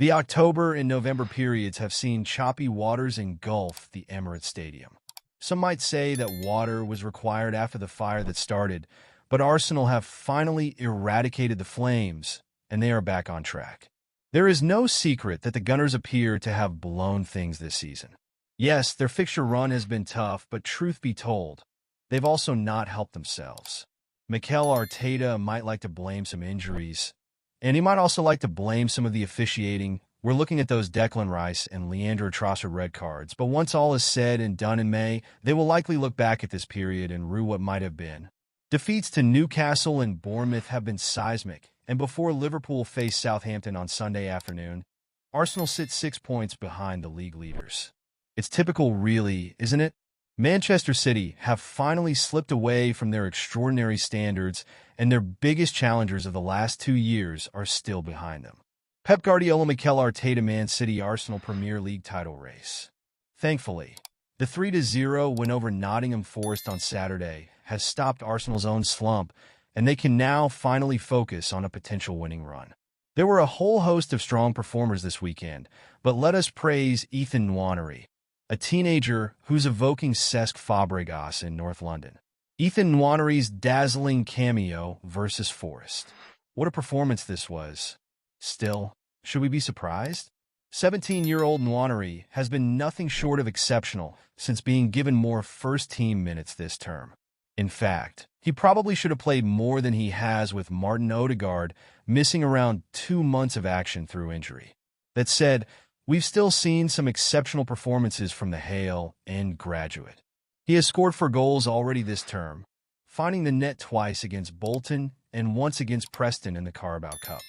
The October and November periods have seen choppy waters engulf the Emirates Stadium. Some might say that water was required after the fire that started, but Arsenal have finally eradicated the flames, and they are back on track. There is no secret that the Gunners appear to have blown things this season. Yes, their fixture run has been tough, but truth be told, they've also not helped themselves. Mikel Arteta might like to blame some injuries, and he might also like to blame some of the officiating. We're looking at those Declan Rice and Leandro Trossard red cards, but once all is said and done in May, they will likely look back at this period and rue what might have been. Defeats to Newcastle and Bournemouth have been seismic, and before Liverpool face Southampton on Sunday afternoon, Arsenal sits 6 points behind the league leaders. It's typical, really, isn't it? Manchester City have finally slipped away from their extraordinary standards, and their biggest challengers of the last 2 years are still behind them. Pep Guardiola, Mikel Arteta, Man City, Arsenal Premier League title race. Thankfully, the 3-0 win over Nottingham Forest on Saturday has stopped Arsenal's own slump, and they can now finally focus on a potential winning run. There were a whole host of strong performers this weekend, but let us praise Ethan Nwaneri, a teenager who's evoking Next Fabregas in North London. Ethan Nwaneri's dazzling cameo versus Forest. What a performance this was. Still, should we be surprised? 17-year-old Nwaneri has been nothing short of exceptional since being given more first-team minutes this term. In fact, he probably should have played more than he has, with Martin Odegaard missing around 2 months of action through injury. That said, we've still seen some exceptional performances from the Hale and graduate. He has scored 4 goals already this term, finding the net twice against Bolton and once against Preston in the Carabao Cup.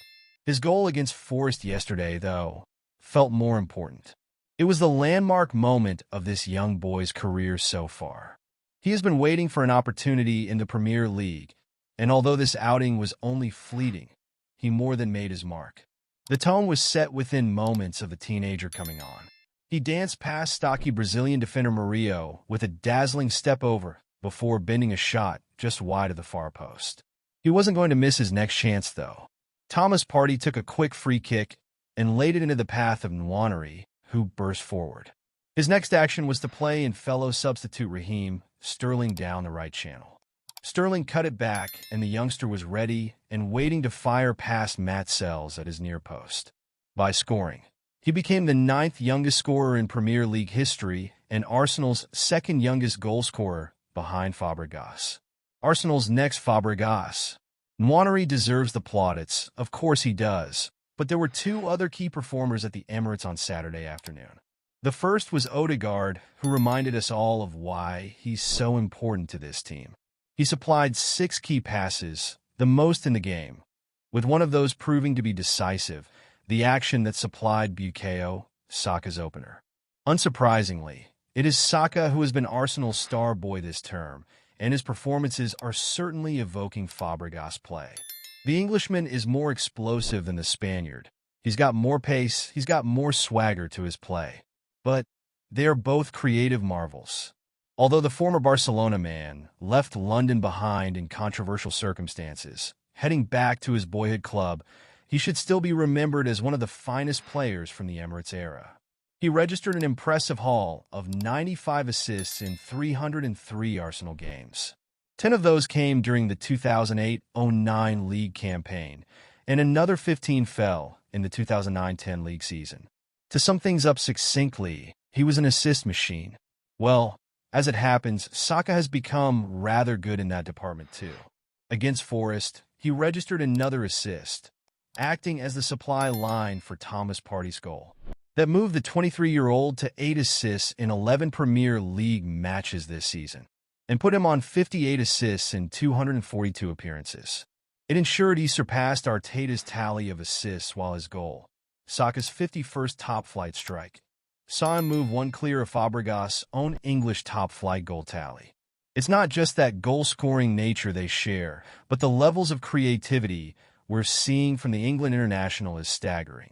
His goal against Forest yesterday, though, felt more important. It was the landmark moment of this young boy's career so far. He has been waiting for an opportunity in the Premier League, and although this outing was only fleeting, he more than made his mark. The tone was set within moments of the teenager coming on. He danced past stocky Brazilian defender Murillo with a dazzling step over before bending a shot just wide of the far post. He wasn't going to miss his next chance, though. Thomas Partey took a quick free kick and laid it into the path of Nwaneri, who burst forward. His next action was to play in fellow substitute Raheem Sterling down the right channel. Sterling cut it back, and the youngster was ready and waiting to fire past Matt Sells at his near post. By scoring, he became the 9th youngest scorer in Premier League history and Arsenal's 2nd youngest goal scorer behind Fabregas. Arsenal's Next Fabregas. Nwaneri deserves the plaudits, of course he does, but there were 2 other key performers at the Emirates on Saturday afternoon. The first was Odegaard, who reminded us all of why he's so important to this team. He supplied 6 key passes, the most in the game, with one of those proving to be decisive, the action that supplied Bukayo Saka's opener. Unsurprisingly, it is Saka who has been Arsenal's star boy this term, and his performances are certainly evoking Fabregas' play. The Englishman is more explosive than the Spaniard. He's got more pace, he's got more swagger to his play. But they are both creative marvels. Although the former Barcelona man left London behind in controversial circumstances, heading back to his boyhood club, he should still be remembered as one of the finest players from the Emirates era. He registered an impressive haul of 95 assists in 303 Arsenal games. 10 of those came during the 2008-09 league campaign, and another 15 fell in the 2009-10 league season. To sum things up succinctly, he was an assist machine. Well, as it happens, Saka has become rather good in that department too. Against Forest, he registered another assist, acting as the supply line for Thomas Partey's goal. That moved the 23-year-old to 8 assists in 11 Premier League matches this season, and put him on 58 assists in 242 appearances. It ensured he surpassed Arteta's tally of assists, while his goal, Saka's 51st top-flight strike, saw him move one clear of Fabregas' own English top-flight goal tally. It's not just that goal-scoring nature they share, but the levels of creativity we're seeing from the England international is staggering.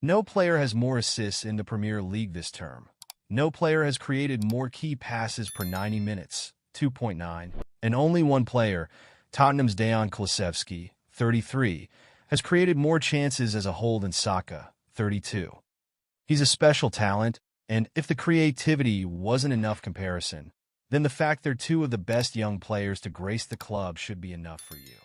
No player has more assists in the Premier League this term. No player has created more key passes per 90 minutes, 2.9, and only one player, Tottenham's Dejan Kulusevski, 33, has created more chances as a whole than Saka, 32. He's a special talent, and if the creativity wasn't enough comparison, then the fact they're two of the best young players to grace the club should be enough for you.